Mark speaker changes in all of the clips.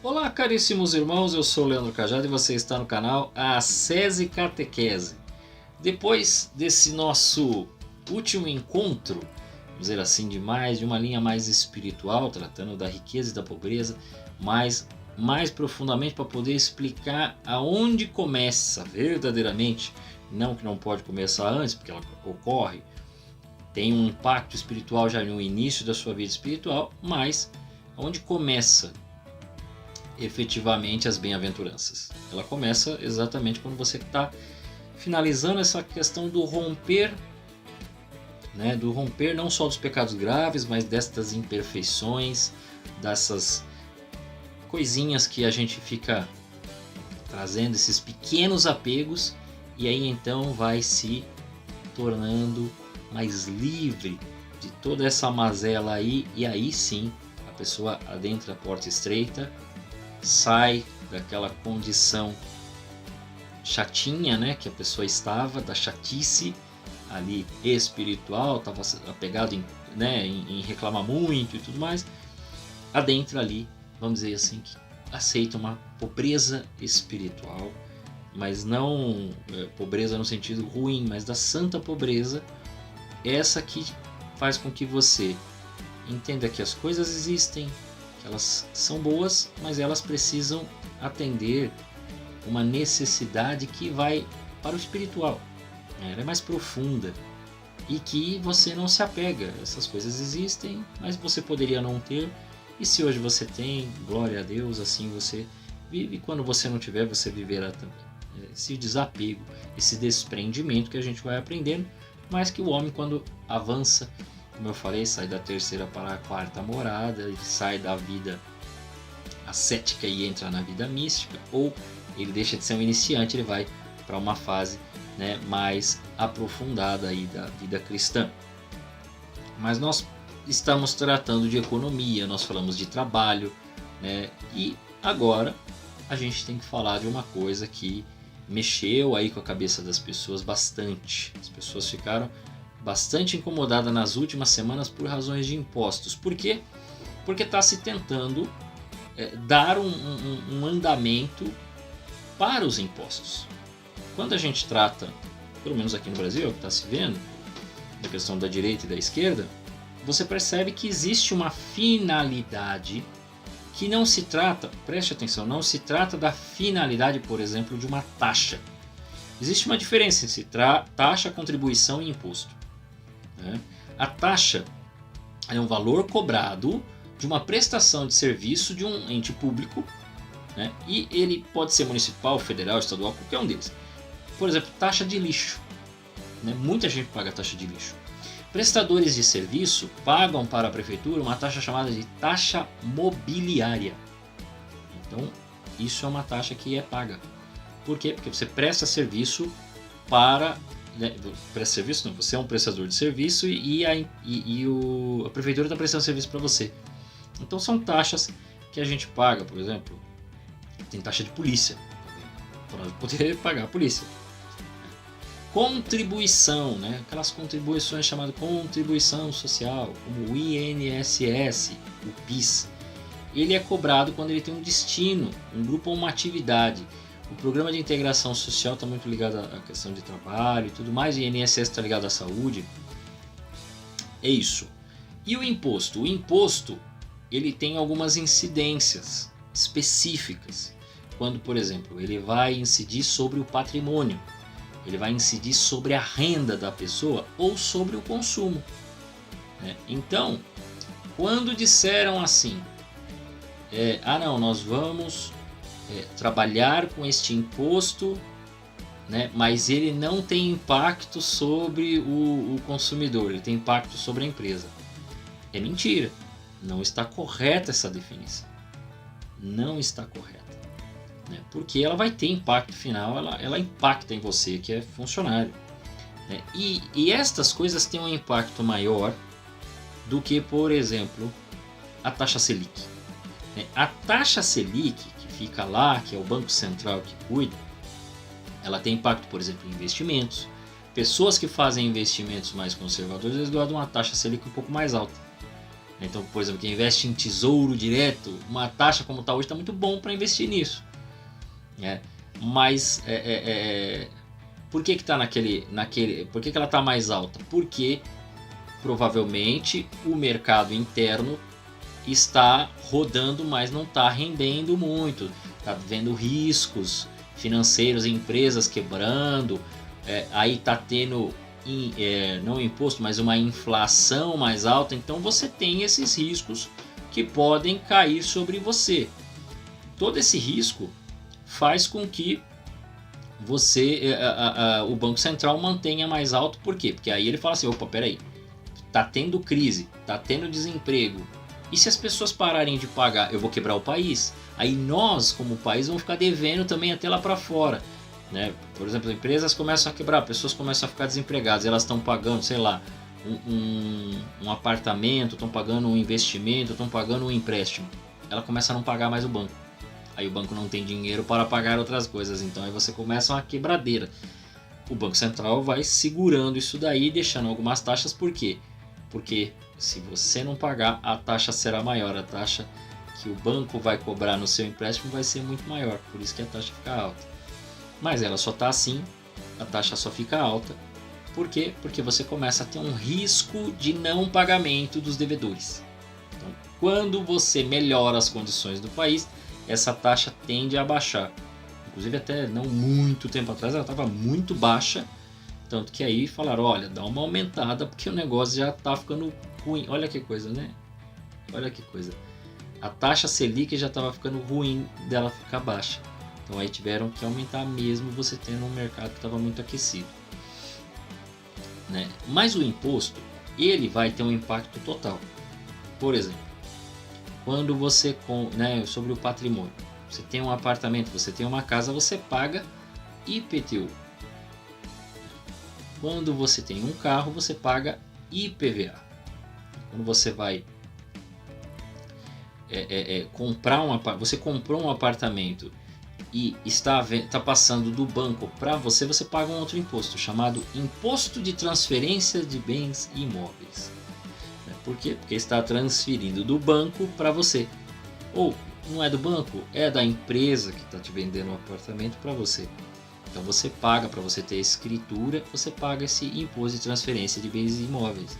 Speaker 1: Olá, caríssimos irmãos, eu sou o Leandro Cajado e você está no canal Ascese Catequese. Depois desse nosso último encontro, vamos dizer assim, de uma linha mais espiritual, tratando da riqueza e da pobreza, mais profundamente para poder explicar aonde começa verdadeiramente, não que não pode começar antes, porque ela ocorre, tem um impacto espiritual já no início da sua vida espiritual, mas onde começa efetivamente as bem-aventuranças. Ela começa exatamente quando você está finalizando essa questão do romper, né? Do romper não só dos pecados graves, mas destas imperfeições, dessas coisinhas que a gente fica trazendo, esses pequenos apegos, e aí então vai se tornando mais livre de toda essa mazela aí, e aí sim a pessoa adentra a porta estreita, sai daquela condição chatinha, né, que a pessoa estava, da chatice ali espiritual, estava apegado em reclamar muito e tudo mais, adentra ali, vamos dizer assim, que aceita uma pobreza espiritual, mas não pobreza no sentido ruim, mas da santa pobreza, essa que faz com que você entenda que as coisas existem, elas são boas, mas elas precisam atender uma necessidade que vai para o espiritual. Ela é mais profunda e que você não se apega. Essas coisas existem, mas você poderia não ter. E se hoje você tem, glória a Deus, assim você vive. E quando você não tiver, você viverá também. Esse desapego, esse desprendimento que a gente vai aprendendo, mas que o homem, quando avança, como eu falei, sai da terceira para a quarta morada, ele sai da vida ascética e entra na vida mística, ou ele deixa de ser um iniciante, ele vai para uma fase, né, mais aprofundada aí da vida cristã. Mas nós estamos tratando de economia, nós falamos de trabalho, né, e agora a gente tem que falar de uma coisa que mexeu aí com a cabeça das pessoas bastante. As pessoas ficaram bastante incomodada nas últimas semanas por razões de impostos. Por quê? Porque está se tentando dar um andamento para os impostos. Quando a gente trata, pelo menos aqui no Brasil, é o que está se vendo, da questão da direita e da esquerda, você percebe que existe uma finalidade que não se trata, preste atenção, não se trata da finalidade, por exemplo, de uma taxa. Existe uma diferença entre taxa, contribuição e imposto. A taxa é um valor cobrado de uma prestação de serviço de um ente público, né? E ele pode ser municipal, federal, estadual, qualquer um deles. Por exemplo, taxa de lixo, né? Muita gente paga taxa de lixo. Prestadores de serviço pagam para a prefeitura uma taxa chamada de taxa mobiliária. Então, isso é uma taxa que é paga. Por quê? Porque você presta serviço para... presta serviço não, você é um prestador de serviço e a prefeitura está prestando serviço para você. Então são taxas que a gente paga, por exemplo, tem taxa de polícia, para poder pagar a polícia. Contribuição, né? Aquelas contribuições chamadas contribuição social, como o INSS, o PIS. Ele é cobrado quando ele tem um destino, um grupo ou uma atividade. O programa de integração social está muito ligado à questão de trabalho e tudo mais, e o INSS está ligado à saúde. É isso. E o imposto? O imposto ele tem algumas incidências específicas. Quando, por exemplo, ele vai incidir sobre o patrimônio, ele vai incidir sobre a renda da pessoa ou sobre o consumo. Então, quando disseram assim, não, nós vamos... trabalhar com este imposto, né, mas ele não tem impacto sobre o consumidor, ele tem impacto sobre a empresa. É mentira, não está correta essa definição. Não está correta. Né, porque ela vai ter impacto final, ela impacta em você que é funcionário. Né, e estas coisas têm um impacto maior do que, por exemplo, a taxa Selic. Né, a taxa Selic, fica lá, que é o Banco Central que cuida, ela tem impacto, por exemplo, em investimentos. Pessoas que fazem investimentos mais conservadores, eles guardam uma taxa Selic um pouco mais alta. Então, por exemplo, quem investe em tesouro direto, uma taxa como está hoje está muito bom para investir nisso. Né? Mas por que está por que ela está mais alta? Porque provavelmente o mercado interno está rodando, mas não está rendendo muito. Está vendo riscos financeiros, empresas quebrando, aí está tendo não imposto, mas uma inflação mais alta. Então você tem esses riscos que podem cair sobre você. Todo esse risco faz com que o Banco Central mantenha mais alto. Por quê? Porque aí ele fala assim, opa, peraí, tá tendo crise, tá tendo desemprego, e se as pessoas pararem de pagar, eu vou quebrar o país. Aí nós, como país, vamos ficar devendo também até lá para fora. Né? Por exemplo, empresas começam a quebrar, pessoas começam a ficar desempregadas, elas estão pagando, sei lá, um apartamento, estão pagando um investimento, estão pagando um empréstimo. Ela começa a não pagar mais o banco. Aí o banco não tem dinheiro para pagar outras coisas, então aí você começa uma quebradeira. O Banco Central vai segurando isso daí, deixando algumas taxas. Por quê? Porque se você não pagar, a taxa será maior, a taxa que o banco vai cobrar no seu empréstimo vai ser muito maior, por isso que a taxa fica alta. Mas ela só está assim, a taxa só fica alta. Por quê? Porque você começa a ter um risco de não pagamento dos devedores. Então, quando você melhora as condições do país, essa taxa tende a baixar. Inclusive até não muito tempo atrás ela estava muito baixa, tanto que aí falaram, olha, dá uma aumentada porque o negócio já está ficando ruim. Olha que coisa, né? Olha que coisa. A taxa Selic já estava ficando ruim dela ficar baixa. Então aí tiveram que aumentar mesmo, você tendo um mercado que estava muito aquecido. Né? Mas o imposto, ele vai ter um impacto total. Por exemplo, quando você, sobre o patrimônio, você tem um apartamento, você tem uma casa, você paga IPTU. Quando você tem um carro, você paga IPVA. Quando você vai você comprou um apartamento e está passando do banco para você, você paga um outro imposto chamado Imposto de Transferência de Bens Imóveis. Por quê? Porque está transferindo do banco para você. Ou não é do banco, é da empresa que está te vendendo o apartamento para você. Então você paga, para você ter escritura, você paga esse imposto de transferência de bens imóveis,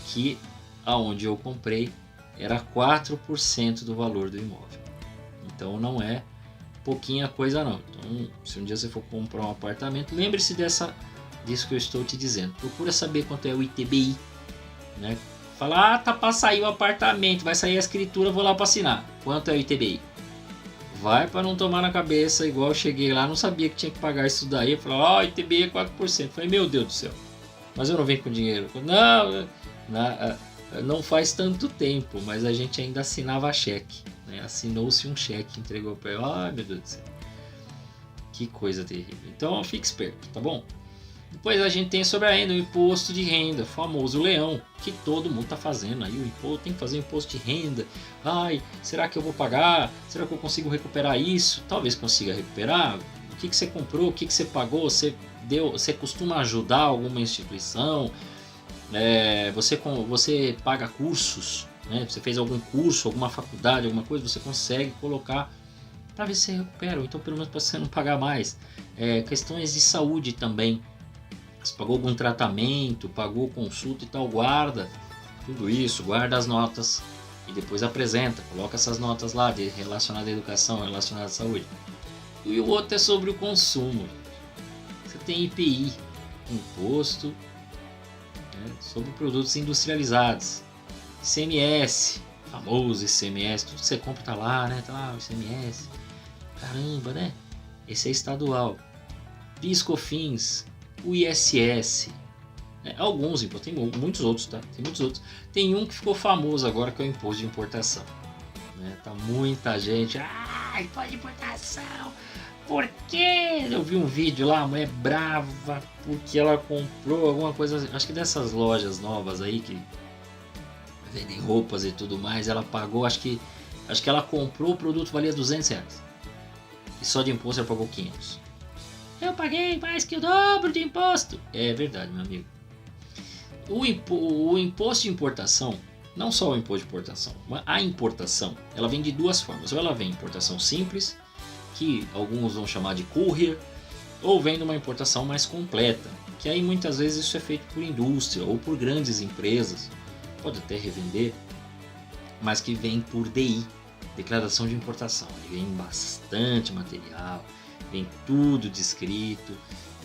Speaker 1: que aonde eu comprei era 4% do valor do imóvel. Então não é pouquinha coisa não. Então, se um dia você for comprar um apartamento, lembre-se disso que eu estou te dizendo. Procura saber quanto é o ITBI, né? Fala, tá para sair o apartamento, vai sair a escritura, vou lá para assinar. Quanto é o ITBI? Vai para não tomar na cabeça, igual eu cheguei lá, não sabia que tinha que pagar isso daí. Eu falei, ITBI é 4%. Eu falei, meu Deus do céu, mas eu não venho com dinheiro. Não faz tanto tempo, mas a gente ainda assinava cheque. Né? Assinou-se um cheque, entregou para ele. Ai, meu Deus do céu. Que coisa terrível. Então fique esperto, tá bom? Depois a gente tem sobre a renda, o imposto de renda, o famoso leão, que todo mundo está fazendo. Aí o imposto tem que fazer imposto de renda. Ai, será que eu vou pagar? Será que eu consigo recuperar isso? Talvez consiga recuperar. O que você comprou? O que você pagou? Você costuma ajudar alguma instituição? Você paga cursos? Né? Você fez algum curso, alguma faculdade, alguma coisa? Você consegue colocar para ver se você recupera. Ou então pelo menos para você não pagar mais. Questões de saúde também. Você pagou algum tratamento, pagou consulta e tal, guarda tudo isso, guarda as notas e depois apresenta, coloca essas notas lá relacionadas à educação, relacionadas à saúde. E o outro é sobre o consumo. Você tem IPI, imposto, sobre produtos industrializados, ICMS, famoso ICMS, tudo que você compra tá lá, né? Tá lá o ICMS, caramba, né? Esse é estadual. PIS/COFINS, o ISS, alguns impostos, tem muitos outros, tá? Tem muitos outros. Tem um que ficou famoso agora, que é o imposto de importação. Tá muita gente, imposto de importação, por quê? Eu vi um vídeo lá, a mulher brava porque ela comprou alguma coisa, acho que dessas lojas novas aí que vendem roupas e tudo mais, ela pagou, acho que ela comprou, o produto valia R$200 e só de imposto ela pagou 500. Eu paguei mais que o dobro de imposto. É verdade, meu amigo. O imposto de importação, não só o imposto de importação, mas a importação, ela vem de duas formas. Ou ela vem importação simples, que alguns vão chamar de courier, ou vem de uma importação mais completa, que aí muitas vezes isso é feito por indústria ou por grandes empresas, pode até revender, mas que vem por DI, declaração de importação. Ele vem bastante material, vem tudo descrito,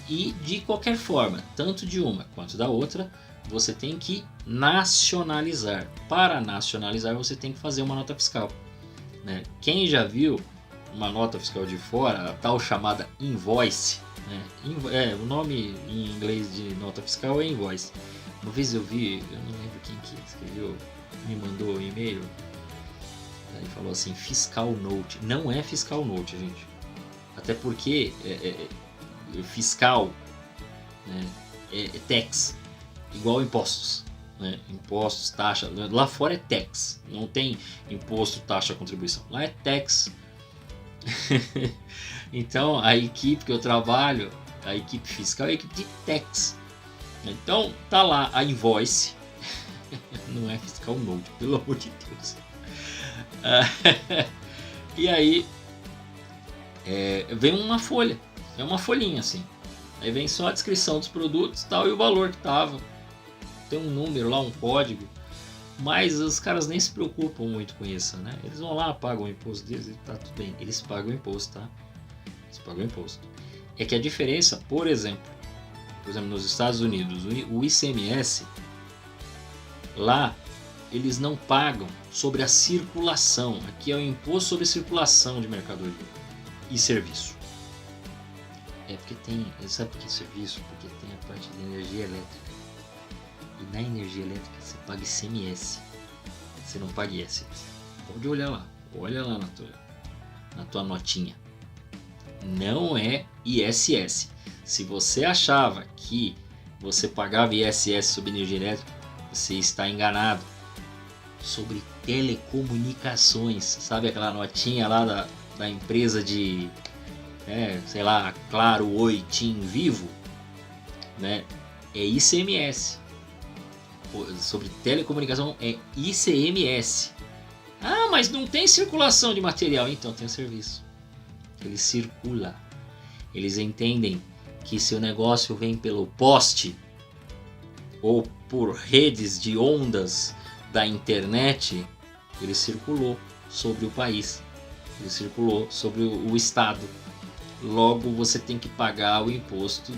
Speaker 1: e de qualquer forma, tanto de uma quanto da outra, você tem que nacionalizar. Para nacionalizar, você tem que fazer uma nota fiscal, né? Quem já viu uma nota fiscal de fora, a tal chamada invoice, né? O nome em inglês de nota fiscal é invoice. Uma vez eu vi, eu não lembro quem que escreveu, me mandou um e-mail, aí falou assim, fiscal note. Não é fiscal note, gente. Até porque fiscal, né, é tax, igual impostos, né? Impostos, taxa. Lá fora é tax, não tem imposto, taxa, contribuição. Lá é tax. Então a equipe que eu trabalho, a equipe fiscal é a equipe de tax. Então tá lá a invoice, não é fiscal note, pelo amor de Deus. E aí vem uma folha, é uma folhinha assim. Aí vem só a descrição dos produtos, tal, e o valor que tava. Tem um número lá, um código. Mas os caras nem se preocupam muito com isso, né? Eles vão lá, pagam o imposto deles e tá tudo bem. Eles pagam o imposto, tá? Eles pagam o imposto. É que a diferença, por exemplo, nos Estados Unidos, o ICMS, lá eles não pagam sobre a circulação. Aqui é o imposto sobre circulação de mercadoria e serviço. É porque tem, sabe por que serviço? Porque tem a parte de energia elétrica. E na energia elétrica você paga ICMS, você não paga ISS. Pode olhar lá, olha lá na tua notinha. Não é ISS. Se você achava que você pagava ISS sobre energia elétrica, você está enganado. Sobre telecomunicações, sabe aquela notinha lá da empresa de, sei lá, Claro, Oi, TIM, Vivo, né? É ICMS. Sobre telecomunicação é ICMS. Ah, mas não tem circulação de material. Então tem o serviço. Ele circula. Eles entendem que se o negócio vem pelo poste ou por redes de ondas da internet, ele circulou sobre o país. Ele circulou sobre o estado. Logo você tem que pagar o imposto,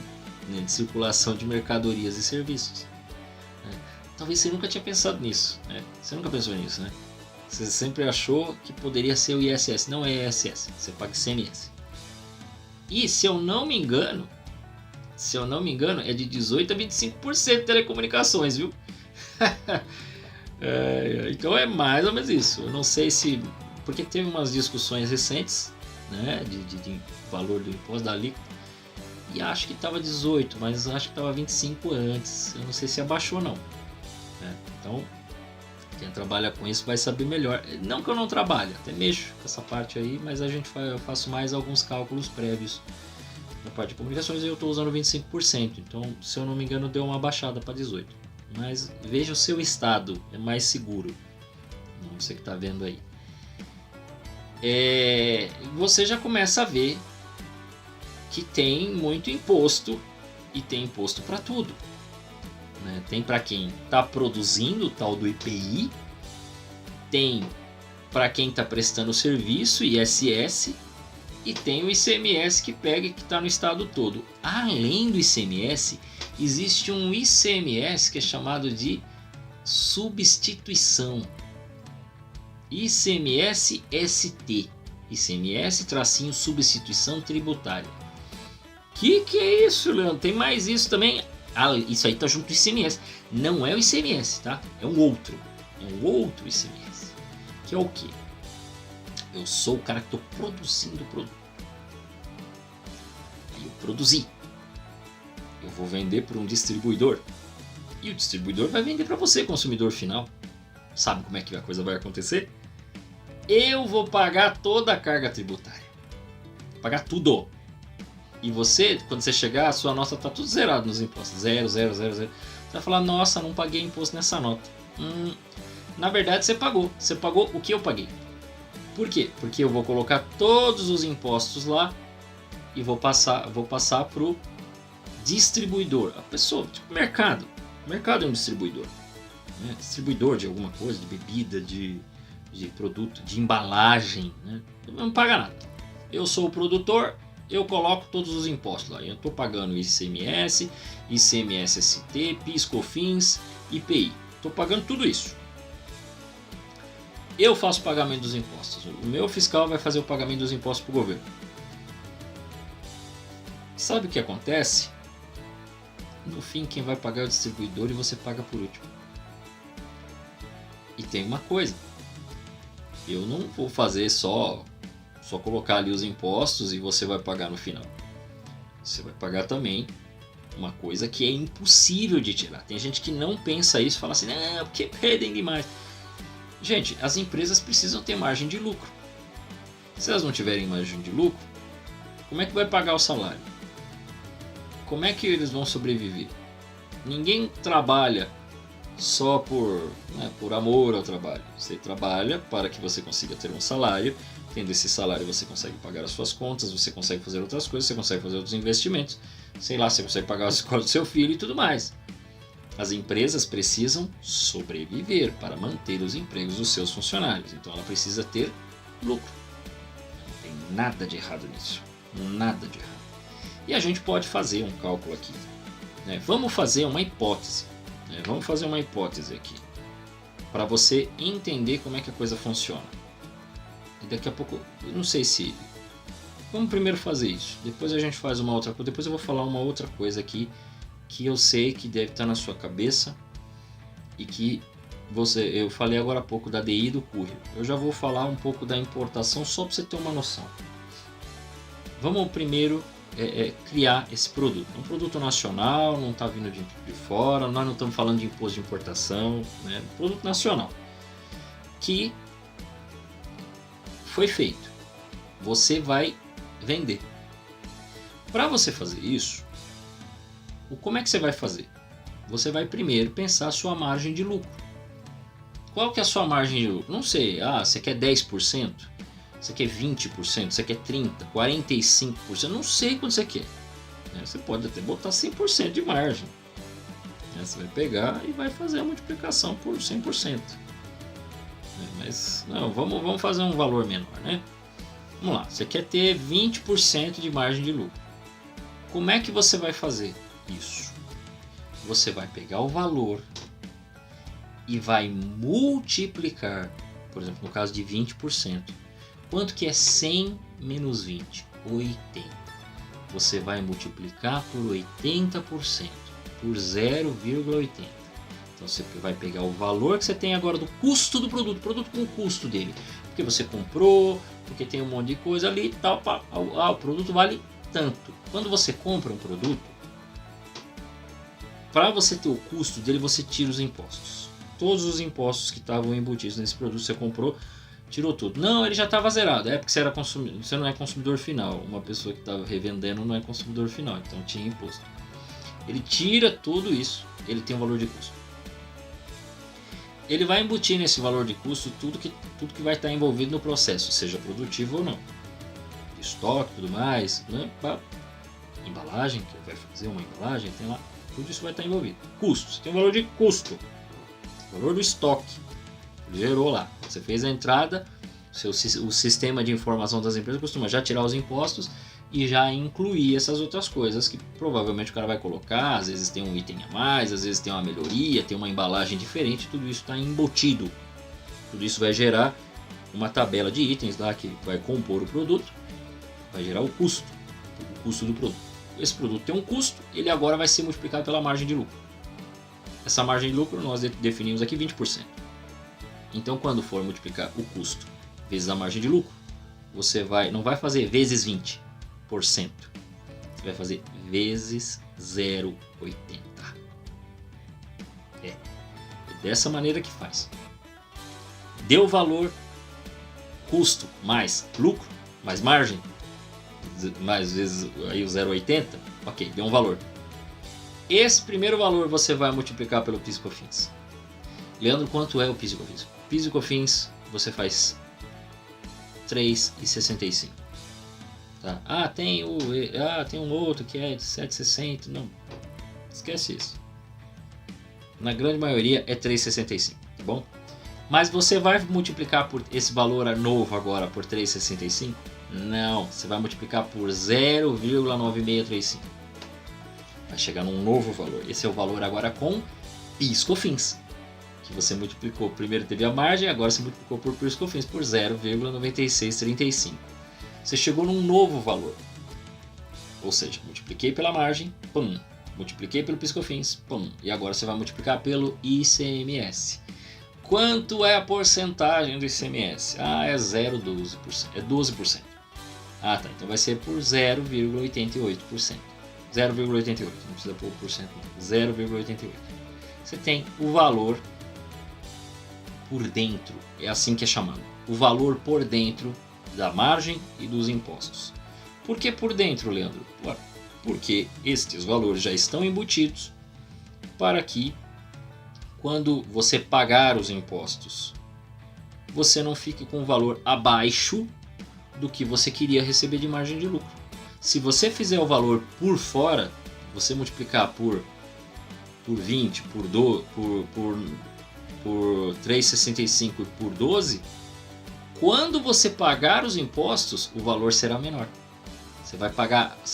Speaker 1: né, de circulação de mercadorias e serviços. Talvez você nunca tinha pensado nisso, né? Você nunca pensou nisso, né? Você sempre achou que poderia ser o ISS. Não é ISS, você paga ICMS. E se eu não me engano, é de 18% a 25% de telecomunicações, viu? Então é mais ou menos isso. Eu não sei se... Porque teve umas discussões recentes, né, de valor do imposto da alíquota. E acho que estava 18%, mas acho que estava 25% antes. Eu não sei se abaixou ou não. Então, quem trabalha com isso vai saber melhor. Não que eu não trabalhe, até mexo com essa parte aí, mas eu faço mais alguns cálculos prévios na parte de comunicações e eu estou usando 25%. Então, se eu não me engano, deu uma baixada para 18%. Mas veja o seu estado, é mais seguro. Não você que está vendo aí. Você já começa a ver que tem muito imposto e tem imposto para tudo. Tem para quem está produzindo o tal do IPI, tem para quem está prestando serviço, ISS, e tem o ICMS que pega e que está no estado todo. Além do ICMS, existe um ICMS que é chamado de substituição. ICMS-ST. ICMS-substituição tributária. Que é isso, Leandro? Tem mais isso também? Isso aí tá junto do ICMS. Não é o ICMS, tá? É um outro ICMS. Que é o quê? Eu sou o cara que estou produzindo o produto. Aí eu produzi. Eu vou vender para um distribuidor. E o distribuidor vai vender para você, consumidor final. Sabe como é que a coisa vai acontecer? Eu vou pagar toda a carga tributária. Vou pagar tudo. E você, quando você chegar, a sua nota está tudo zerado nos impostos. 0, 0, 0, 0. Você vai falar, nossa, não paguei imposto nessa nota. Na verdade você pagou o que eu paguei. Por quê? Porque eu vou colocar todos os impostos lá e vou passar para o distribuidor, a pessoa, tipo mercado. O mercado é um distribuidor, né? Distribuidor de alguma coisa, de bebida, de produto, de embalagem, né? Não paga nada. Eu sou o produtor, eu coloco todos os impostos lá. Eu estou pagando ICMS, ICMS-ST, PIS, COFINS, IPI. Estou pagando tudo isso. Eu faço o pagamento dos impostos. O meu fiscal vai fazer o pagamento dos impostos para o governo. Sabe o que acontece? No fim, quem vai pagar é o distribuidor e você paga por último. E tem uma coisa. Eu não vou fazer só colocar ali os impostos e você vai pagar no final. Você vai pagar também uma coisa que é impossível de tirar. Tem gente que não pensa isso, fala assim, não, porque perdem demais. Gente, as empresas precisam ter margem de lucro. Se elas não tiverem margem de lucro, como é que vai pagar o salário? Como é que eles vão sobreviver? Ninguém trabalha só por amor ao trabalho. Você trabalha para que você consiga ter um salário. Tendo esse salário você consegue pagar as suas contas, você consegue fazer outras coisas, você consegue fazer outros investimentos. Sei lá, você consegue pagar a escola do seu filho e tudo mais. As empresas precisam sobreviver para manter os empregos dos seus funcionários. Então ela precisa ter lucro. Não tem nada de errado nisso. Nada de errado. E a gente pode fazer um cálculo aqui, né? Vamos fazer uma hipótese. Vamos fazer uma hipótese aqui. Para você entender como é que a coisa funciona. E daqui a pouco, eu não sei se... Vamos primeiro fazer isso. Depois a gente faz uma outra coisa. Depois eu vou falar uma outra coisa aqui que eu sei que deve estar na sua cabeça e que eu falei agora há pouco da DI e do courier. Eu já vou falar um pouco da importação só para você ter uma noção. Vamos primeiro criar esse produto. É um produto nacional, não está vindo de fora, nós não estamos falando de imposto de importação, né? Produto nacional que foi feito. Você vai vender. Para você fazer isso, como é que você vai fazer? Você vai primeiro pensar a sua margem de lucro. Qual que é a sua margem de lucro? Não sei, você quer 10%? Você quer 20%? Você quer 30%? 45%? Não sei quanto você quer. Você pode até botar 100% de margem. Você vai pegar e vai fazer a multiplicação por 100%. Mas não, vamos fazer um valor menor, né? Vamos lá, você quer ter 20% de margem de lucro. Como é que você vai fazer isso? Você vai pegar o valor e vai multiplicar, por exemplo, no caso de 20%. Quanto que é 100 menos 20? 80. Você vai multiplicar por 80%, por 0,80. Então você vai pegar o valor que você tem agora do custo do produto, com o custo dele. Porque você comprou, porque tem um monte de coisa ali e tal. O produto vale tanto. Quando você compra um produto, para você ter o custo dele, você tira os impostos. Todos os impostos que estavam embutidos nesse produto você comprou, tirou tudo. Não, ele já estava zerado. É porque você não é consumidor final. Uma pessoa que estava revendendo não é consumidor final, então tinha imposto. Ele tira tudo isso, ele tem um valor de custo. Ele vai embutir nesse valor de custo tudo que vai estar envolvido no processo, seja produtivo ou não. Estoque, tudo mais, né? Embalagem, que vai fazer uma embalagem, tem lá, tudo isso vai estar envolvido. Custos, tem um valor de custo, valor do estoque, gerou lá, você fez a entrada, o sistema de informação das empresas costuma já tirar os impostos e já incluir essas outras coisas que provavelmente o cara vai colocar, às vezes tem um item a mais, às vezes tem uma melhoria, tem uma embalagem diferente, tudo isso está embutido. Tudo isso vai gerar uma tabela de itens lá que vai compor o produto, vai gerar o custo do produto. Esse produto tem um custo, ele agora vai ser multiplicado pela margem de lucro. Essa margem de lucro nós definimos aqui 20%. Então quando for multiplicar o custo vezes a margem de lucro, você não vai fazer vezes 20%. Você vai fazer vezes 0,80. É dessa maneira que faz. Deu valor, custo mais lucro, mais margem, mais vezes aí o 0,80, ok, deu um valor. Esse primeiro valor você vai multiplicar pelo PIS/COFINS. Leandro, quanto é o PIS e COFINS? PIS e COFINS você faz 3,65. Tá? Tem um outro que é de 7,60. Não, esquece isso. Na grande maioria é 3,65, tá bom? Mas você vai multiplicar por esse valor novo agora por 3,65? Não, você vai multiplicar por 0,9635. Vai chegar num novo valor. Esse é o valor agora com PIS COFINS. Que você multiplicou, primeiro teve a margem, agora você multiplicou por PIS COFINS por 0,9635. Você chegou num novo valor. Ou seja, multipliquei pela margem, pum. Multipliquei pelo PIS COFINS, pum. E agora você vai multiplicar pelo ICMS. Quanto é a porcentagem do ICMS? É 0,12%. É 12%. Tá. Então vai ser por 0,88%. 0,88. Não precisa pôr por cento, não. 0,88. Você tem o valor por dentro. É assim que é chamado. O valor por dentro da margem e dos impostos. Por que por dentro, Leandro? Porque estes valores já estão embutidos para que, quando você pagar os impostos, você não fique com um valor abaixo do que você queria receber de margem de lucro. Se você fizer o valor por fora, você multiplicar por 20, por 3,65 e por 12, quando você pagar os impostos, o valor será menor. Você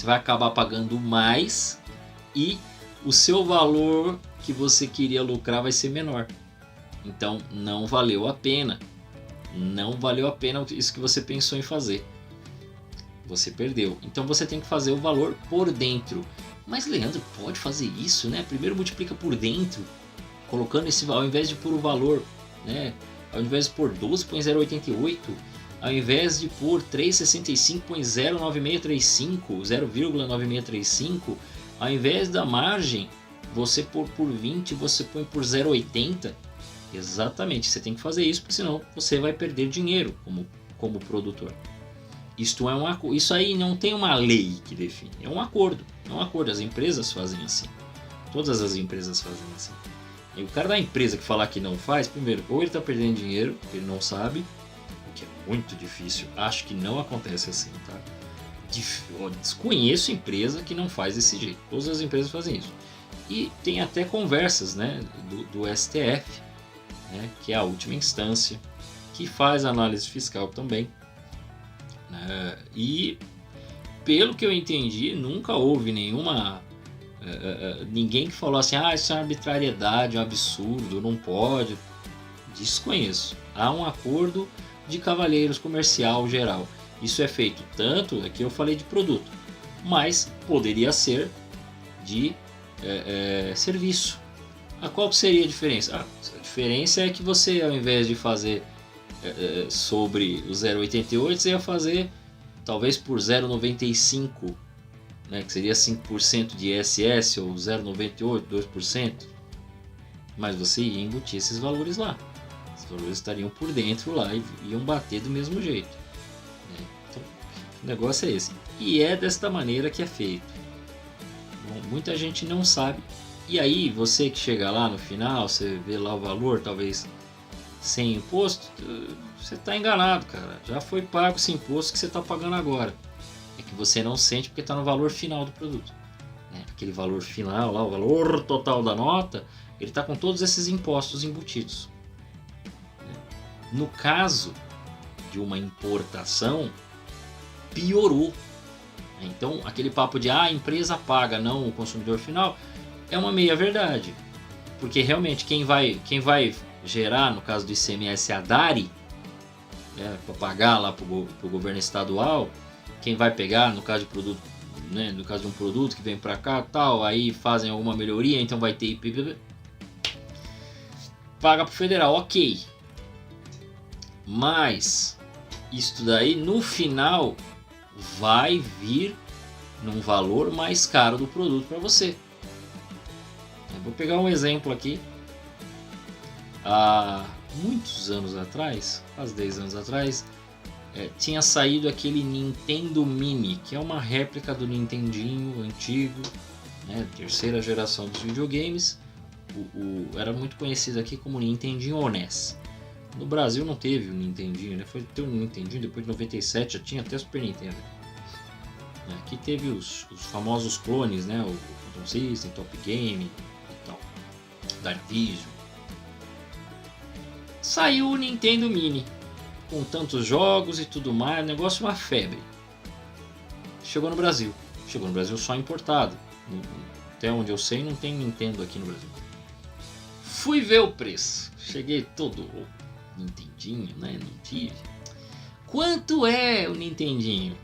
Speaker 1: vai acabar pagando mais e o seu valor que você queria lucrar vai ser menor. Então não valeu a pena. Não valeu a pena isso que você pensou em fazer. Você perdeu. Então você tem que fazer o valor por dentro. Mas Leandro, pode fazer isso, né? Primeiro multiplica por dentro, colocando esse, ao invés de pôr o valor, né? Ao invés de pôr 12, põe 0,88. Ao invés de pôr 3,65, põe 0,9635, 0,9635. Ao invés da margem, você pôr por 20, você põe por 0,80. Exatamente, você tem que fazer isso, porque senão você vai perder dinheiro como produtor. Isso aí não tem uma lei que define, é um acordo. As empresas fazem assim. Todas as empresas fazem assim. E o cara da empresa que falar que não faz, primeiro, ou ele está perdendo dinheiro, ele não sabe, o que é muito difícil, acho que não acontece assim, tá? Eu desconheço empresa que não faz desse jeito. Todas as empresas fazem isso. E tem até conversas, né, do STF, né, que é a última instância, que faz análise fiscal também. E pelo que eu entendi, nunca houve ninguém que falou assim, isso é uma arbitrariedade, é um absurdo, não pode. Desconheço. Há um acordo de cavalheiros comercial geral. Isso é feito tanto, aqui eu falei de produto, mas poderia ser de serviço. Qual seria a diferença? A diferença é que você, ao invés de fazer sobre o 0,88, você ia fazer talvez por 0,95, né, que seria 5% de ISS, ou 0,98, 2%. Mas você ia embutir esses valores lá. Esses valores estariam por dentro lá e iam bater do mesmo jeito. Então, o negócio é esse. E é desta maneira que é feito. Bom, muita gente não sabe. E aí, você que chega lá no final, você vê lá o valor, talvez sem imposto, você está enganado, cara. Já foi pago esse imposto que você está pagando agora. É que você não sente porque está no valor final do produto. Aquele valor final lá, o valor total da nota, ele está com todos esses impostos embutidos. No caso de uma importação, piorou. Então, aquele papo de a empresa paga, não o consumidor final, é uma meia verdade. Porque realmente quem vai gerar, no caso do ICMS, a DARI, para pagar lá para o governo estadual, quem vai pegar, no caso de produto, né, no caso de um produto que vem para cá, tal, aí fazem alguma melhoria, então vai ter IPI, paga para o federal, ok. Mas isso daí no final vai vir num valor mais caro do produto para você. Eu vou pegar um exemplo aqui. Há muitos anos atrás, quase 10 anos atrás, tinha saído aquele Nintendo Mini, que é uma réplica do Nintendinho antigo, né, terceira geração dos videogames, era muito conhecido aqui como Nintendinho ou NES. No Brasil não teve o Nintendinho, né? Foi ter o Nintendinho depois de 97, já tinha até Super Nintendo. Aqui teve os famosos clones, né? O Phantom System, Top Game e tal, Dark Vision. Saiu o Nintendo Mini, com tantos jogos e tudo mais, o negócio uma febre. Chegou no Brasil só importado. Até onde eu sei não tem Nintendo aqui no Brasil. Fui ver o preço, cheguei todo Nintendinho, né? Não tive. Quanto é o Nintendinho?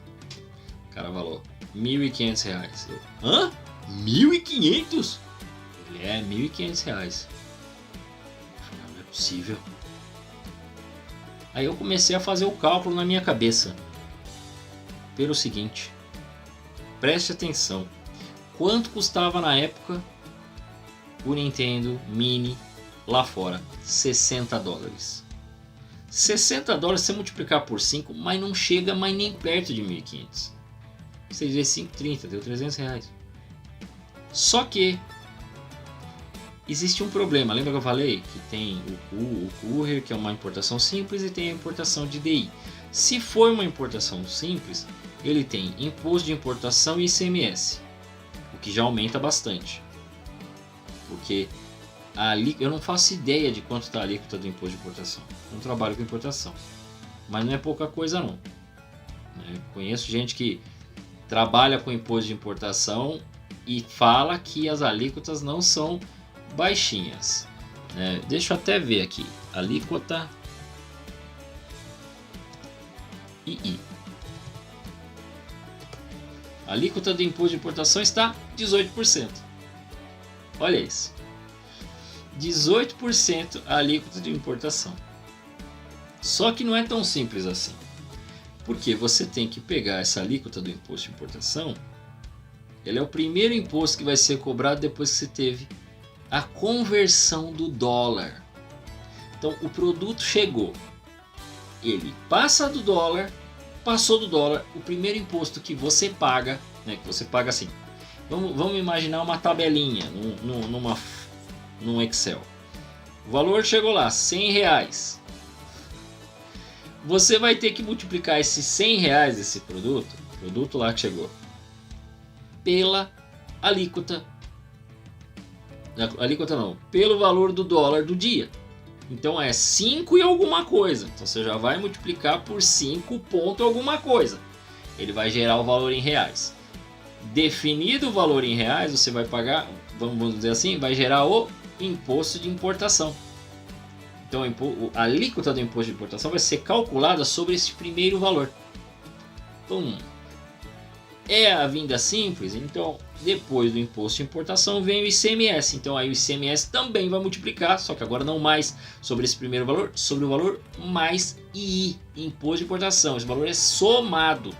Speaker 1: O cara falou R$1.500. Hã? 1.500? Ele é R$1.500. Não é possível. Aí eu comecei a fazer o cálculo na minha cabeça. Pelo seguinte, preste atenção. Quanto custava na época o Nintendo Mini lá fora? $60. $60 você multiplicar por 5, mas não chega mais nem perto de 1.500. Você vê 5,30, deu R$300. Só que existe um problema. Lembra que eu falei que tem o Courier, que é uma importação simples, e tem a importação de DI. Se for uma importação simples, ele tem imposto de importação e ICMS, o que já aumenta bastante. Porque eu não faço ideia de quanto está a alíquota do imposto de importação. Não trabalho com importação, mas não é pouca coisa não. Conheço gente que trabalha com imposto de importação e fala que as alíquotas não são baixinhas. Deixa eu até ver aqui. Alíquota II. A alíquota do imposto de importação está 18%. Olha isso. 18% a alíquota de importação. Só que não é tão simples assim. Porque você tem que pegar essa alíquota do imposto de importação. Ele é o primeiro imposto que vai ser cobrado depois que você teve a conversão do dólar. Então o produto chegou, ele passa do dólar, passou do dólar, o primeiro imposto que você paga, que você paga assim, vamos imaginar uma tabelinha num Excel. O valor chegou lá, R$100. Você vai ter que multiplicar esses R$100 desse produto lá que chegou, pela alíquota não, pelo valor do dólar do dia. Então é 5 e alguma coisa. Então você já vai multiplicar por 5 ponto alguma coisa. Ele vai gerar o valor em reais. Definido o valor em reais, você vai pagar, vamos dizer assim, vai gerar o imposto de importação. Então a alíquota do imposto de importação vai ser calculada sobre esse primeiro valor. É a vinda simples, então depois do imposto de importação vem o ICMS. Então aí o ICMS também vai multiplicar, só que agora não mais sobre esse primeiro valor, sobre o valor mais II, imposto de importação. Esse valor é somado,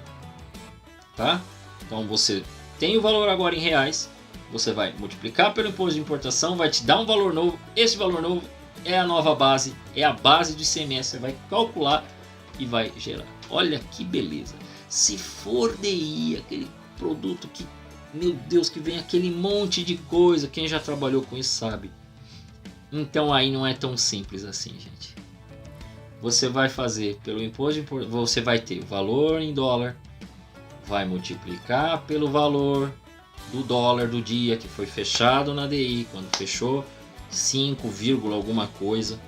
Speaker 1: tá? Então você tem o valor agora em reais, você vai multiplicar pelo imposto de importação, vai te dar um valor novo. Esse valor novo é a nova base, é a base do ICMS. Você vai calcular e vai gerar. Olha que beleza! Se for DI, aquele produto que, meu Deus, que vem aquele monte de coisa, quem já trabalhou com isso sabe. Então aí não é tão simples assim, gente. Você vai fazer pelo imposto de importação, você vai ter o valor em dólar, vai multiplicar pelo valor do dólar do dia que foi fechado na DI, quando fechou 5, alguma coisa,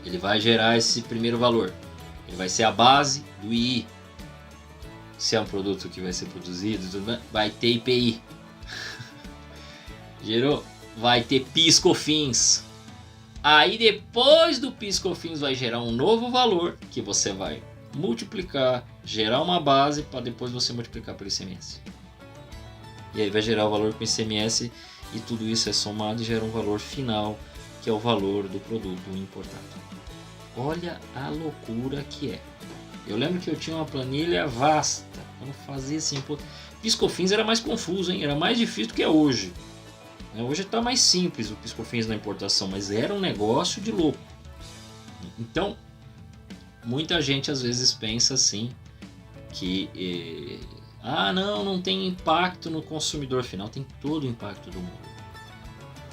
Speaker 1: ele vai gerar esse primeiro valor. Ele vai ser a base do II. Se é um produto que vai ser produzido, vai ter IPI. Gerou? Vai ter PIS/COFINS. Aí depois do PIS/COFINS vai gerar um novo valor que você vai multiplicar, gerar uma base para depois você multiplicar pelo ICMS. E aí vai gerar o valor com ICMS e tudo isso é somado e gera um valor final, que é o valor do produto importado. Olha a loucura que é. Eu lembro que eu tinha uma planilha vasta quando fazia esse imposto. PIS/COFINS era mais confuso, hein? Era mais difícil do que é hoje. Hoje está mais simples o PIS/COFINS na importação, mas era um negócio de louco. Então, muita gente às vezes pensa assim que não tem impacto no consumidor final. Tem todo o impacto do mundo.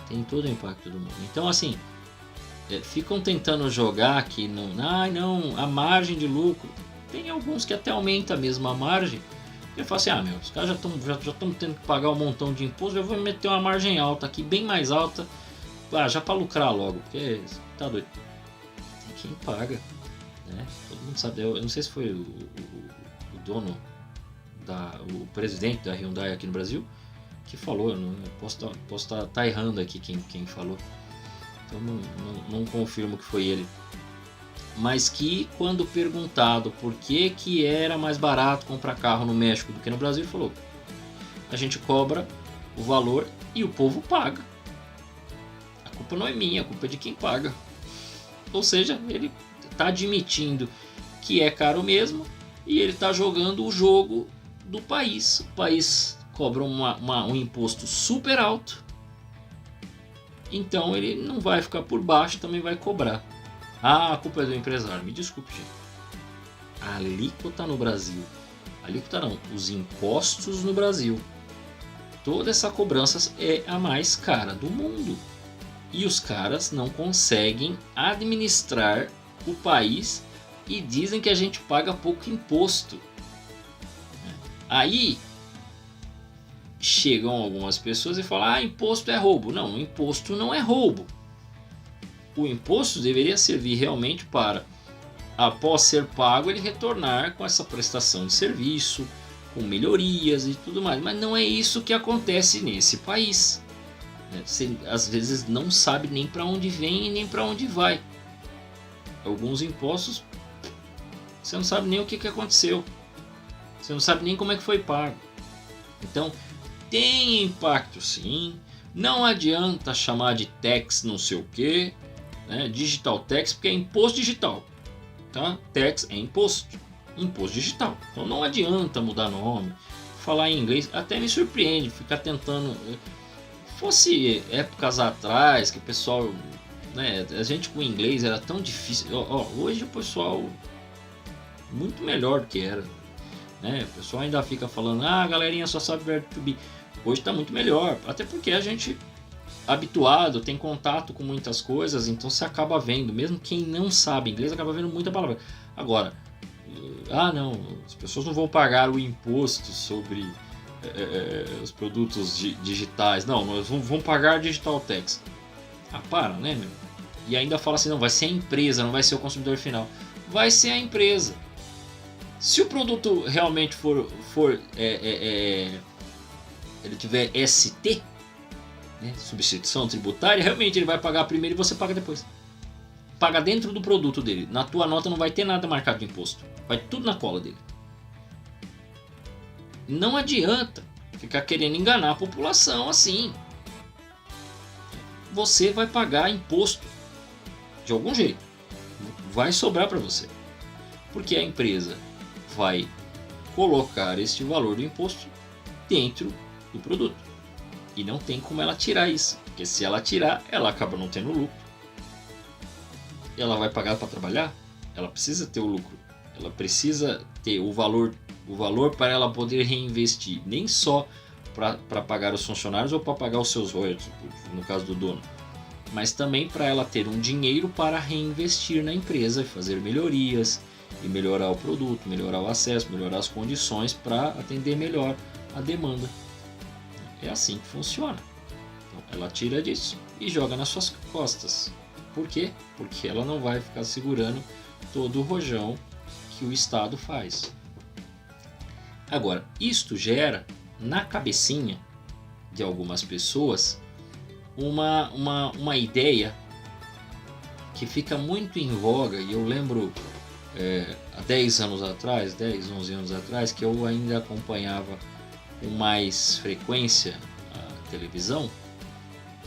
Speaker 1: Tem todo o impacto do mundo. Então, assim, ficam tentando jogar que não, não, a margem de lucro. Tem alguns que até aumenta mesmo a margem. Eu falo assim, os caras já estão tendo que pagar um montão de imposto, eu vou meter uma margem alta aqui, bem mais alta, já para lucrar logo, porque tá doido. Tem quem paga, né? Todo mundo sabe, eu não sei se foi o dono, o presidente da Hyundai aqui no Brasil, que falou, eu posso estar errando aqui quem falou, então não confirmo que foi ele. Mas que quando perguntado por que era mais barato comprar carro no México do que no Brasil, ele falou: a gente cobra o valor e o povo paga. A culpa não é minha, a culpa é de quem paga. Ou seja, ele está admitindo que é caro mesmo e ele está jogando o jogo do país. O país cobra um imposto super alto, então ele não vai ficar por baixo, também vai cobrar. A culpa é do empresário. Me desculpe, gente. A alíquota no Brasil. Alíquota não, os impostos no Brasil. Toda essa cobrança é a mais cara do mundo. E os caras não conseguem administrar o país e dizem que a gente paga pouco imposto. Aí chegam algumas pessoas e falam: imposto é roubo. Não, imposto não é roubo. O imposto deveria servir realmente para, após ser pago, ele retornar com essa prestação de serviço, com melhorias e tudo mais. Mas não é isso que acontece nesse país. Você às vezes não sabe nem para onde vem e nem para onde vai. Alguns impostos você não sabe nem o que aconteceu. Você não sabe nem como é que foi pago. Então tem impacto sim. Não adianta chamar de tax não sei o que, né? Digital tax, porque é imposto digital, tá? Tax é imposto digital. Então não adianta mudar nome, falar em inglês. Até me surpreende ficar tentando. Fosse épocas atrás que o pessoal, né, a gente com inglês era tão difícil. Hoje o pessoal muito melhor do que era, né? O pessoal ainda fica falando: a galerinha só sabe verbo to be. Hoje está muito melhor, até porque a gente habituado, tem contato com muitas coisas, então você acaba vendo, mesmo quem não sabe inglês acaba vendo muita palavra. Agora, não, as pessoas não vão pagar o imposto sobre os produtos digitais, não, nós vamos pagar digital tax. Para, né, meu? E ainda fala assim: não, vai ser a empresa, não vai ser o consumidor final. Vai ser a empresa. Se o produto realmente for ele tiver ST, né, substituição tributária, realmente ele vai pagar primeiro e você paga depois. Paga dentro do produto dele. Na tua nota não vai ter nada marcado de imposto. Vai tudo na cola dele. Não adianta ficar querendo enganar a população assim. Você vai pagar imposto de algum jeito. Vai sobrar para você. Porque a empresa vai colocar este valor do imposto dentro do produto. E não tem como ela tirar isso. Porque se ela tirar, ela acaba não tendo lucro. Ela vai pagar para trabalhar? Ela precisa ter o lucro. Ela precisa ter o valor para ela poder reinvestir. Nem só para pagar os funcionários ou para pagar os seus royalties, no caso do dono. Mas também para ela ter um dinheiro para reinvestir na empresa e fazer melhorias. E melhorar o produto, melhorar o acesso, melhorar as condições para atender melhor a demanda. É assim que funciona. Então, ela tira disso e joga nas suas costas. Por quê? Porque ela não vai ficar segurando todo o rojão que o Estado faz. Agora, isto gera na cabecinha de algumas pessoas uma ideia que fica muito em voga. E eu lembro há 10 anos atrás, 10, 11 anos atrás, que eu ainda acompanhava com mais frequência a televisão,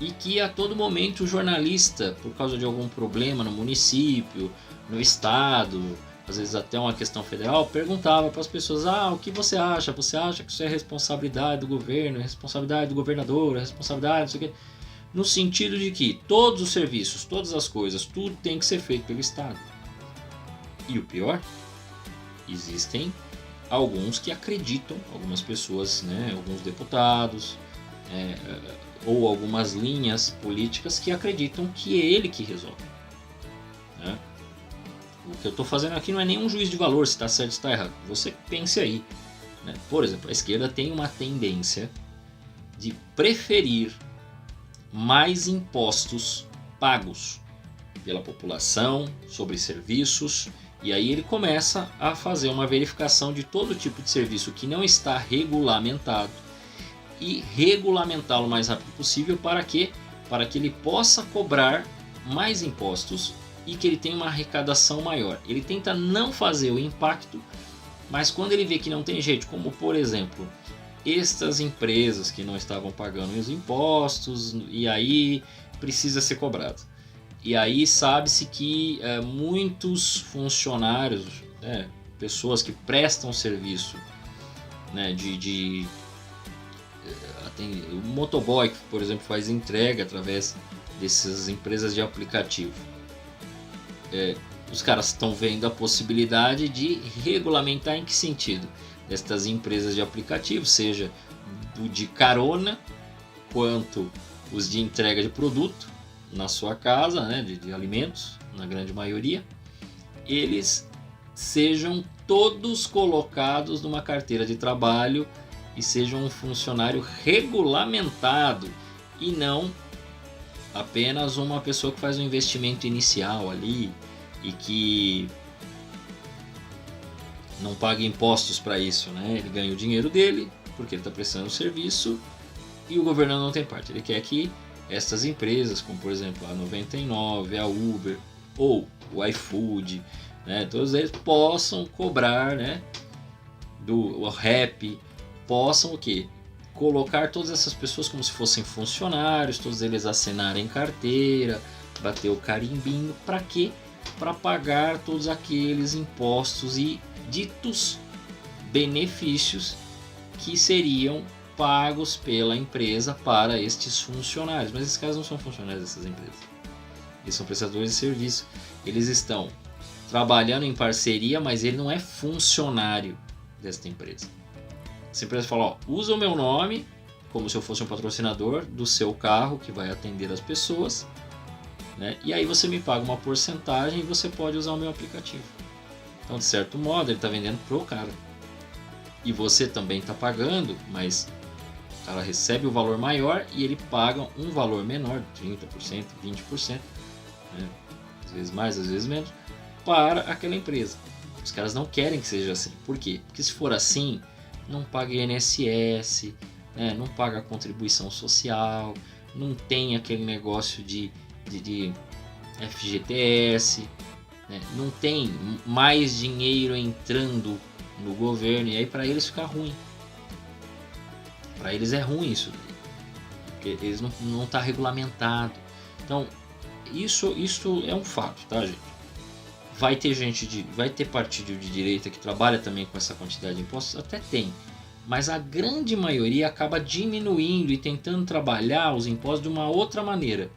Speaker 1: e que a todo momento o jornalista, por causa de algum problema no município, no estado, às vezes até uma questão federal, perguntava para as pessoas: o que você acha? Você acha que isso é responsabilidade do governo, é responsabilidade do governador, é responsabilidade, não sei o quê? No sentido de que todos os serviços, todas as coisas, tudo tem que ser feito pelo Estado. E o pior, existem alguns que acreditam, algumas pessoas, né, alguns deputados, ou algumas linhas políticas que acreditam que é ele que resolve, né? O que eu estou fazendo aqui não é nenhum juízo de valor, se está certo ou está errado. Você pense aí, né? Por exemplo, a esquerda tem uma tendência de preferir mais impostos pagos pela população sobre serviços, e aí ele começa a fazer uma verificação de todo tipo de serviço que não está regulamentado e regulamentá-lo o mais rápido possível. Para quê? Para que ele possa cobrar mais impostos e que ele tenha uma arrecadação maior. Ele tenta não fazer o impacto, mas quando ele vê que não tem jeito, como por exemplo, estas empresas que não estavam pagando os impostos, e aí precisa ser cobrado. E aí sabe-se que muitos funcionários, né, pessoas que prestam serviço, né, o motoboy, que por exemplo faz entrega através dessas empresas de aplicativo, os caras estão vendo a possibilidade de regulamentar. Em que sentido? Destas empresas de aplicativo, seja do de carona, quanto os de entrega de produto na sua casa, né, de alimentos, na grande maioria, eles sejam todos colocados numa carteira de trabalho e sejam um funcionário regulamentado e não apenas uma pessoa que faz um investimento inicial ali e que não paga impostos para isso, né? Ele ganha o dinheiro dele porque ele está prestando o serviço e o governo não tem parte. Ele quer que essas empresas, como por exemplo a 99, a Uber ou o iFood, né, todos eles possam cobrar, né, o Rappi, possam o quê? Colocar todas essas pessoas como se fossem funcionários, todos eles assinarem carteira, bater o carimbinho, para quê? Para pagar todos aqueles impostos e ditos benefícios que seriam pagos pela empresa para estes funcionários. Mas esses caras não são funcionários dessas empresas, eles são prestadores de serviço. Eles estão trabalhando em parceria, mas ele não é funcionário desta empresa. Essa empresa fala, ó, usa o meu nome como se eu fosse um patrocinador do seu carro que vai atender as pessoas, né? E aí você me paga uma porcentagem e você pode usar o meu aplicativo. Então, de certo modo, ele está vendendo pro cara. E você também está pagando, mas o cara recebe o valor maior e ele paga um valor menor, 30%, 20%, né? Às vezes mais, às vezes menos, para aquela empresa. Os caras não querem que seja assim. Por quê? Porque se for assim, não paga INSS, né? Não paga contribuição social, não tem aquele negócio de FGTS, né? Não tem mais dinheiro entrando no governo, e aí para eles fica ruim. Para eles é ruim isso, porque eles não tá regulamentado. Então isso é um fato, tá, gente? Vai ter partido de direita que trabalha também com essa quantidade de impostos, até tem, mas a grande maioria acaba diminuindo e tentando trabalhar os impostos de uma outra maneira.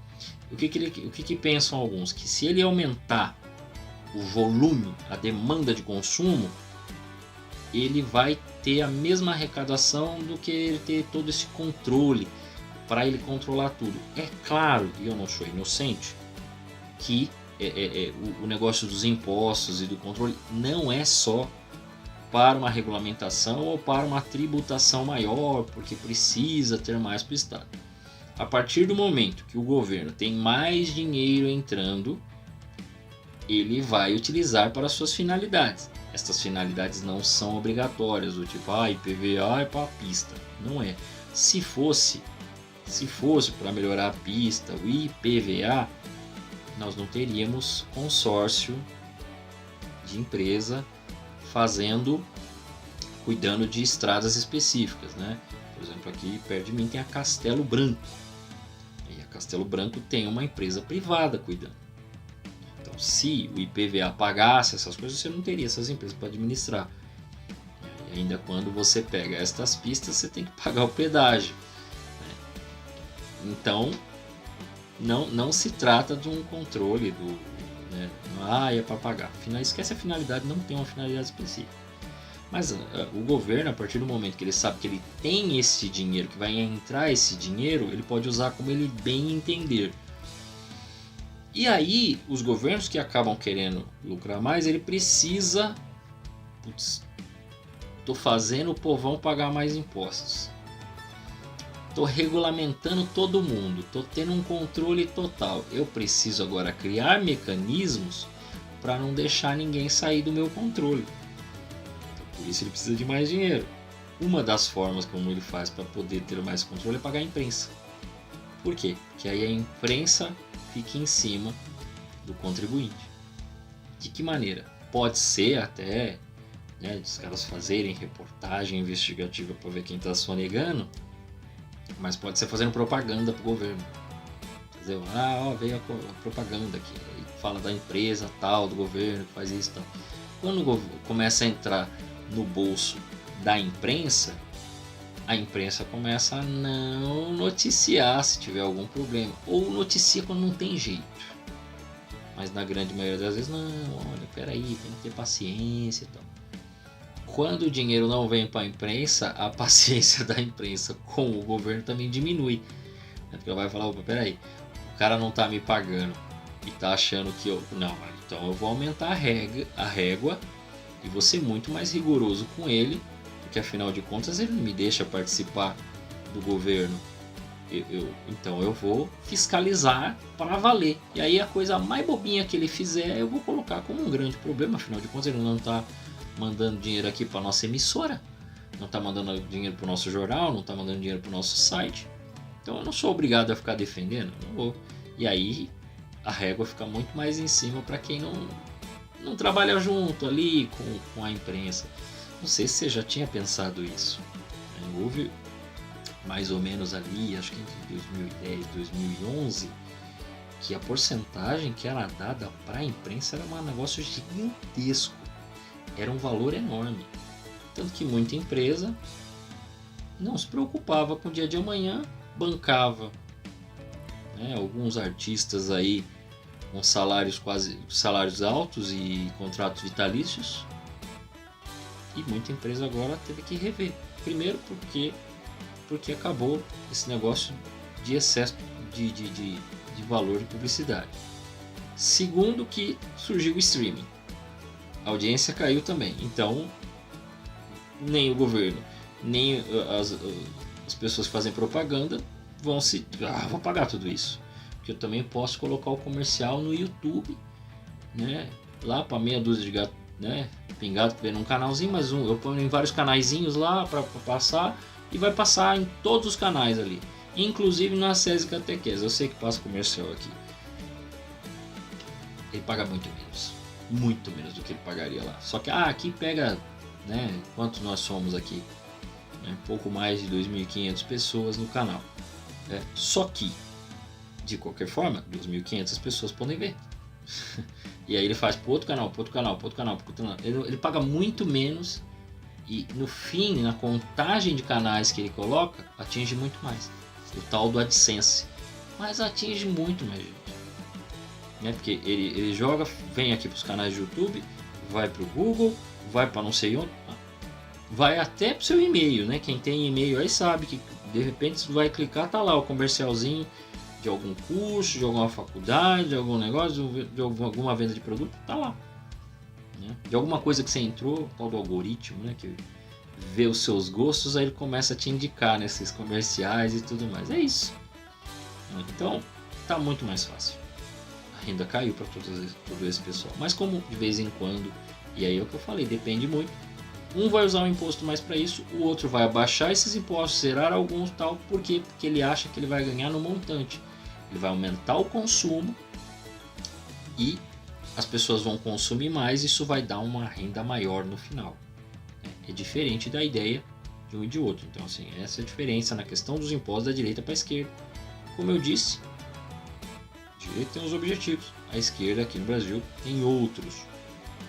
Speaker 1: O que pensam alguns? Que se ele aumentar o volume, a demanda de consumo, ele vai ter a mesma arrecadação do que ele ter todo esse controle, para ele controlar tudo. É claro, e eu não sou inocente, que o negócio dos impostos e do controle não é só para uma regulamentação ou para uma tributação maior, porque precisa ter mais para o Estado. A partir do momento que o governo tem mais dinheiro entrando, ele vai utilizar para suas finalidades. Estas finalidades não são obrigatórias, do tipo, IPVA é para a pista. Não é. Se fosse para melhorar a pista, o IPVA, nós não teríamos consórcio de empresa cuidando de estradas específicas, né? Por exemplo, aqui perto de mim tem a Castelo Branco. E a Castelo Branco tem uma empresa privada cuidando. Então, se o IPVA pagasse essas coisas, você não teria essas empresas para administrar. E ainda quando você pega estas pistas, você tem que pagar o pedágio, né? Então, não se trata de um controle é para pagar. Esquece a finalidade, não tem uma finalidade específica. Mas o governo, a partir do momento que ele sabe que ele tem esse dinheiro, que vai entrar esse dinheiro, ele pode usar como ele bem entender. E aí, os governos que acabam querendo lucrar mais, ele precisa... Putz, tô fazendo o povão pagar mais impostos. Tô regulamentando todo mundo, tô tendo um controle total. Eu preciso agora criar mecanismos para não deixar ninguém sair do meu controle. Então, por isso ele precisa de mais dinheiro. Uma das formas como ele faz para poder ter mais controle é pagar a imprensa. Por quê? Porque aí a imprensa fica em cima do contribuinte. De que maneira? Pode ser até, né, os caras fazerem reportagem investigativa para ver quem está sonegando, mas pode ser fazendo propaganda para o governo. Dizer, veio a propaganda aqui, aí fala da empresa tal, do governo que faz isso e tal. Quando começa a entrar no bolso da imprensa, a imprensa começa a não noticiar se tiver algum problema, ou noticia quando não tem jeito. Mas na grande maioria das vezes, não, olha, peraí, tem que ter paciência e tal. Quando o dinheiro não vem para a imprensa, a paciência da imprensa com o governo também diminui. Porque ela vai falar, opa, peraí, o cara não tá me pagando e tá achando que eu... Não, então eu vou aumentar a régua e vou ser muito mais rigoroso com ele, porque afinal de contas ele não me deixa participar do governo. Então eu vou fiscalizar para valer. E aí a coisa mais bobinha que ele fizer eu vou colocar como um grande problema. Afinal de contas ele não está mandando dinheiro aqui para nossa emissora, não está mandando dinheiro para o nosso jornal, não está mandando dinheiro para o nosso site. Então eu não sou obrigado a ficar defendendo, não vou. E aí a régua fica muito mais em cima para quem não trabalha junto ali com a imprensa. Não sei se você já tinha pensado isso. Houve mais ou menos ali, acho que entre 2010 e 2011, que a porcentagem que era dada para a imprensa era um negócio gigantesco. Era um valor enorme. Tanto que muita empresa não se preocupava com o dia de amanhã, bancava, né, alguns artistas aí com salários altos e contratos vitalícios, e muita empresa agora teve que rever. Primeiro porque acabou esse negócio de excesso de valor de publicidade. Segundo, que surgiu o streaming. A audiência caiu também. Então, nem o governo, nem as pessoas que fazem propaganda vou pagar tudo isso. Porque eu também posso colocar o comercial no YouTube, né? Lá para meia dúzia de gato, né? Pingado que vem num canalzinho, mas eu ponho em vários canaizinhos lá para passar, e vai passar em todos os canais ali, inclusive na SESI Catequese. Eu sei que passa comercial aqui. Ele paga muito menos do que ele pagaria lá. Só que aqui pega, né, quantos nós somos aqui? Pouco mais de 2.500 pessoas no canal. Só que, de qualquer forma, 2.500 pessoas podem ver. E aí ele faz para outro canal. Ele paga muito menos, e no fim, na contagem de canais que ele coloca, atinge muito mais. O tal do AdSense. Mas atinge muito mais gente. Porque ele joga, vem aqui para os canais de YouTube, vai para o Google, vai para não sei onde, vai até para o seu e-mail, né? Quem tem e-mail aí sabe que de repente você vai clicar, tá lá o comercialzinho de algum curso, de alguma faculdade, de algum negócio, de alguma venda de produto, tá lá, né? De alguma coisa que você entrou, tal do algoritmo, né? Que vê os seus gostos, aí ele começa a te indicar nesses comerciais e tudo mais. É isso. Então tá muito mais fácil. A renda caiu para todo esse pessoal. Mas como de vez em quando, e aí é o que eu falei, depende muito. Um vai usar o imposto mais para isso, o outro vai abaixar esses impostos, zerar alguns tal. Por quê? Porque ele acha que ele vai ganhar no montante. Ele vai aumentar o consumo e as pessoas vão consumir mais, isso vai dar uma renda maior no final. É diferente da ideia de um e de outro. Então, assim, essa é a diferença na questão dos impostos da direita para a esquerda. Como eu disse, a direita tem os objetivos, a esquerda aqui no Brasil tem outros.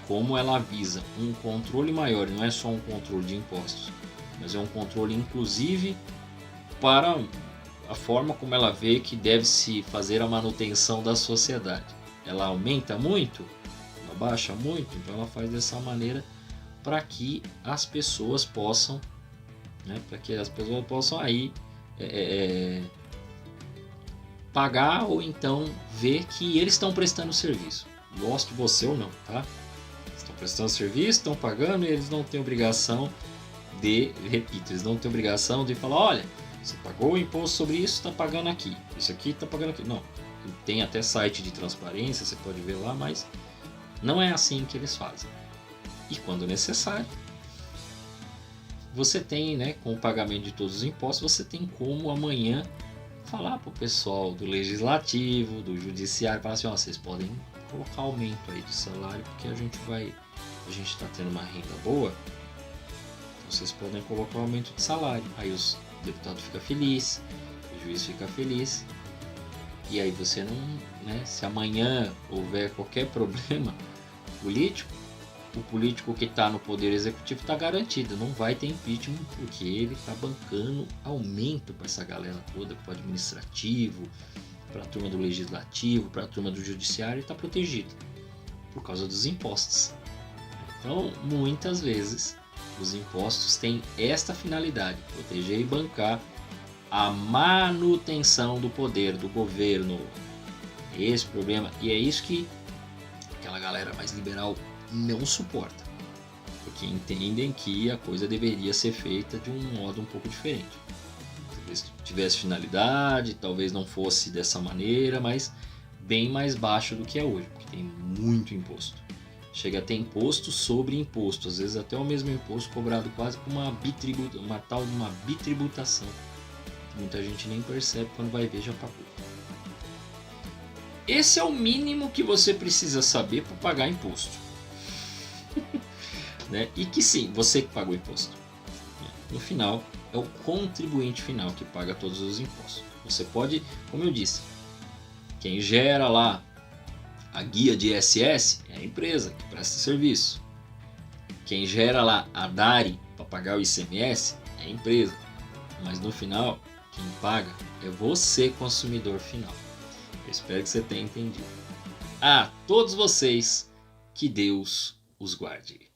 Speaker 1: Como ela visa um controle maior, não é só um controle de impostos, mas é um controle inclusive para a forma como ela vê que deve se fazer a manutenção da sociedade. Ela aumenta muito, ela baixa muito, então ela faz dessa maneira para que as pessoas possam, né, para que as pessoas possam aí pagar ou então ver que eles estão prestando serviço, goste você ou não, tá? Estão prestando serviço, estão pagando e eles não têm obrigação repito, eles não têm obrigação de falar, olha, você pagou o imposto sobre isso, está pagando aqui, isso aqui está pagando aqui. Não, tem até site de transparência, você pode ver lá, mas não é assim que eles fazem. E quando necessário, você tem, né, com o pagamento de todos os impostos, você tem como amanhã falar para o pessoal do legislativo, do judiciário, falar assim, ó, vocês podem colocar aumento aí de salário, porque a gente está tendo uma renda boa, então vocês podem colocar aumento de salário. Aí os deputados ficam felizes, o juiz fica feliz, e aí você não, né, se amanhã houver qualquer problema político, o político que está no poder executivo está garantido, não vai ter impeachment, porque ele está bancando aumento para essa galera toda, para o administrativo, para a turma do legislativo, para a turma do judiciário, está protegido por causa dos impostos. Então, muitas vezes, os impostos têm esta finalidade, proteger e bancar a manutenção do poder do governo. Esse problema, e é isso que aquela galera mais liberal não suporta, porque entendem que a coisa deveria ser feita de um modo um pouco diferente. Talvez tivesse finalidade, talvez não fosse dessa maneira, mas bem mais baixo do que é hoje, porque tem muito imposto. Chega a ter imposto sobre imposto, às vezes até o mesmo imposto cobrado quase com uma tal de uma bitributação, que muita gente nem percebe, quando vai ver já pagou. Esse é o mínimo que você precisa saber para pagar imposto. Né? E que sim, você que paga o imposto. No final, é o contribuinte final que paga todos os impostos. Você pode, como eu disse, quem gera lá a guia de ISS é a empresa que presta serviço. Quem gera lá a DARI para pagar o ICMS é a empresa. Mas no final, quem paga é você, consumidor final. Eu espero que você tenha entendido. A todos vocês, que Deus os guarde.